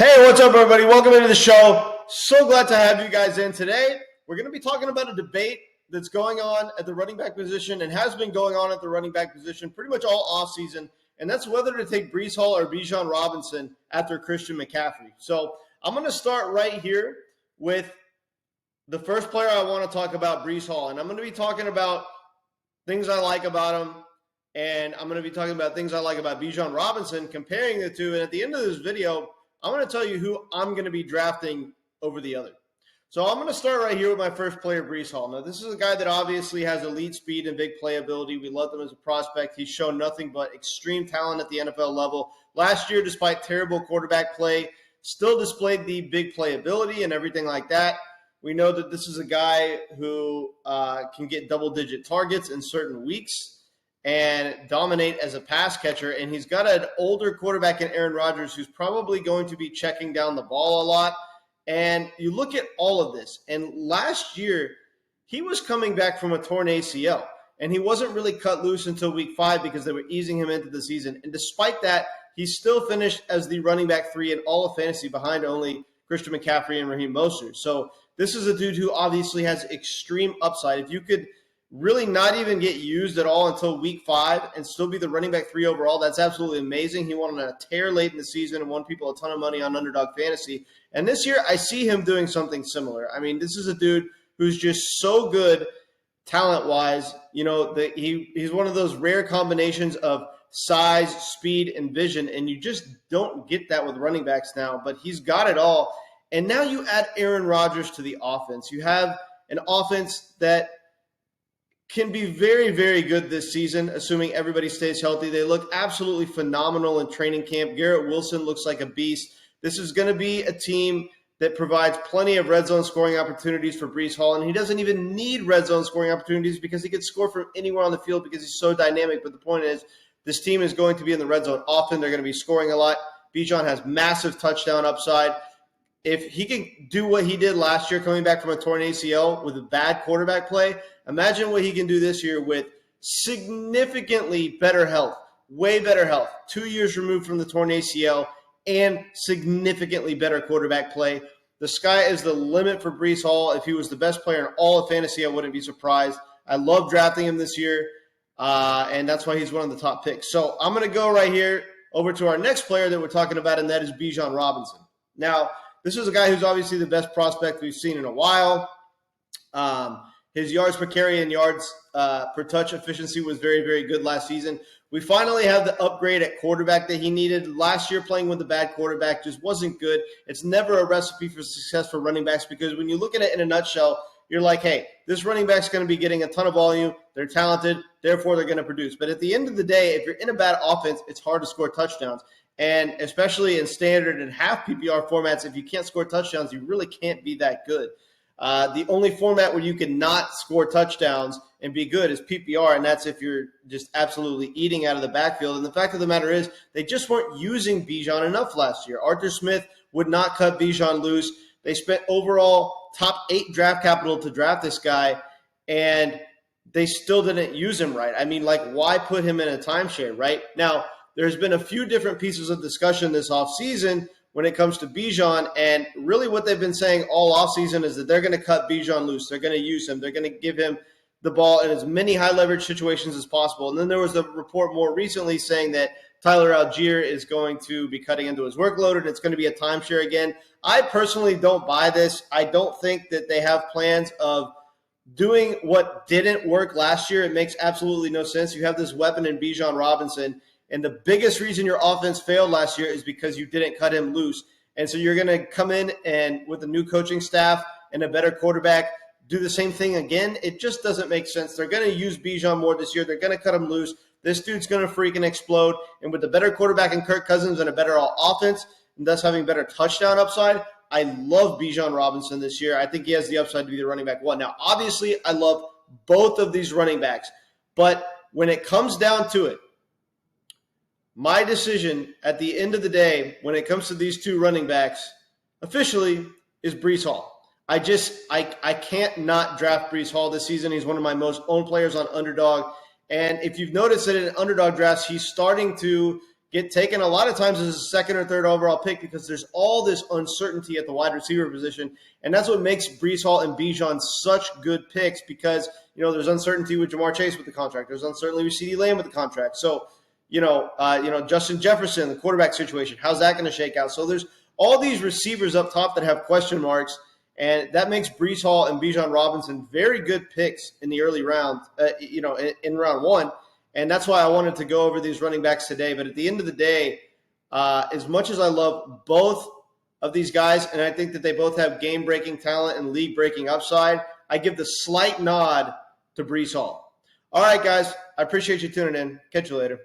Hey, what's up, everybody? Welcome into the show. So glad to have you guys in today. We're going to be talking about a debate that's going on at the running back position and has been going on at the running back position pretty much all offseason, and that's whether to take Breece Hall or Bijan Robinson after Christian McCaffrey. So I'm going to start right here with the first player I want to talk about, Breece Hall, and I'm going to be talking about things I like about him, and I'm going to be talking about things I like about Bijan Robinson, comparing the two, and at the end of this video, I'm going to tell you who I'm going to be drafting over the other. So I'm going to start right here with my first player, Breece Hall. Now, this is a guy that obviously has elite speed and big playability. We love him as a prospect. He's shown nothing but extreme talent at the NFL level. Last year, despite terrible quarterback play, still displayed the big playability and everything like that. We know that this is a guy who can get double-digit targets in certain weeks and dominate as a pass catcher. And he's got an older quarterback in Aaron Rodgers who's probably going to be checking down the ball a lot. And you look at all of this, and last year he was coming back from a torn ACL, and he wasn't really cut loose until week 5 because they were easing him into the season. And despite that, he still finished as the running back 3 in all of fantasy behind only Christian McCaffrey and Raheem Mostert. So this is a dude who obviously has extreme upside. If you could really not even get used at all until week 5 and still be the running back 3 overall, that's absolutely amazing. He went on a tear late in the season and won people a ton of money on Underdog Fantasy. And this year, I see him doing something similar. I mean, this is a dude who's just so good talent-wise. You know, he's one of those rare combinations of size, speed, and vision, and you just don't get that with running backs now. But he's got it all. And now you add Aaron Rodgers to the offense. You have an offense that can be very, very good this season, assuming everybody stays healthy. They look absolutely phenomenal in training camp. Garrett Wilson looks like a beast. This is going to be a team that provides plenty of red zone scoring opportunities for Breece Hall, and he doesn't even need red zone scoring opportunities because he can score from anywhere on the field because he's so dynamic. But the point is, this team is going to be in the red zone often. They're going to be scoring a lot. Bijan has massive touchdown upside. If he can do what he did last year coming back from a torn ACL with a bad quarterback play, imagine what he can do this year with significantly better health, way better health, 2 years removed from the torn ACL, and significantly better quarterback play. The sky is the limit for Breece Hall. If he was the best player in all of fantasy, I wouldn't be surprised. I love drafting him this year, and that's why he's one of the top picks. So I'm going to go right here over to our next player that we're talking about, and that is Bijan Robinson. Now, this is a guy who's obviously the best prospect we've seen in a while. His yards per carry and yards per touch efficiency was very, very good last season. We finally have the upgrade at quarterback that he needed. Last year, playing with a bad quarterback just wasn't good. It's never a recipe for success for running backs because when you look at it in a nutshell, you're like, hey, this running back's going to be getting a ton of volume. They're talented. Therefore, they're going to produce. But at the end of the day, if you're in a bad offense, it's hard to score touchdowns. And especially in standard and half PPR formats, if you can't score touchdowns, you really can't be that good. The only format where you can not score touchdowns and be good is PPR, and that's if you're just absolutely eating out of the backfield. And the fact of the matter is they just weren't using Bijan enough last year. Arthur Smith would not cut Bijan loose. They spent overall top 8 draft capital to draft this guy, and they still didn't use him right. I mean, like, why put him in a timeshare, right? Now, there's been a few different pieces of discussion this offseason when it comes to Bijan, and really what they've been saying all offseason is that they're going to cut Bijan loose. They're going to use him. They're going to give him the ball in as many high-leverage situations as possible. And then there was a report more recently saying that Tyler Algier is going to be cutting into his workload, and it's going to be a timeshare again. I personally don't buy this. I don't think that they have plans of doing what didn't work last year. It makes absolutely no sense. You have this weapon in Bijan Robinson, and the biggest reason your offense failed last year is because you didn't cut him loose. And so you're going to come in and with a new coaching staff and a better quarterback, do the same thing again. It just doesn't make sense. They're going to use Bijan more this year. They're going to cut him loose. This dude's going to freaking explode. And with a better quarterback in Kirk Cousins and a better offense, and thus having better touchdown upside, I love Bijan Robinson this year. I think he has the upside to be the running back 1. Now, obviously, I love both of these running backs. But when it comes down to it, my decision at the end of the day, when it comes to these two running backs, officially is Breece Hall. I can't not draft Breece Hall this season. He's one of my most owned players on Underdog. And if you've noticed that in Underdog drafts, he's starting to get taken a lot of times as a second or third overall pick because there's all this uncertainty at the wide receiver position. And that's what makes Breece Hall and Bijan such good picks because, there's uncertainty with Jamar Chase with the contract. There's uncertainty with CeeDee Lamb with the contract. So, Justin Jefferson, the quarterback situation, how's that going to shake out? So there's all these receivers up top that have question marks, and that makes Breece Hall and Bijan Robinson very good picks in the early round, in round one. And that's why I wanted to go over these running backs today. But at the end of the day, as much as I love both of these guys, and I think that they both have game-breaking talent and league-breaking upside, I give the slight nod to Breece Hall. All right, guys, I appreciate you tuning in. Catch you later.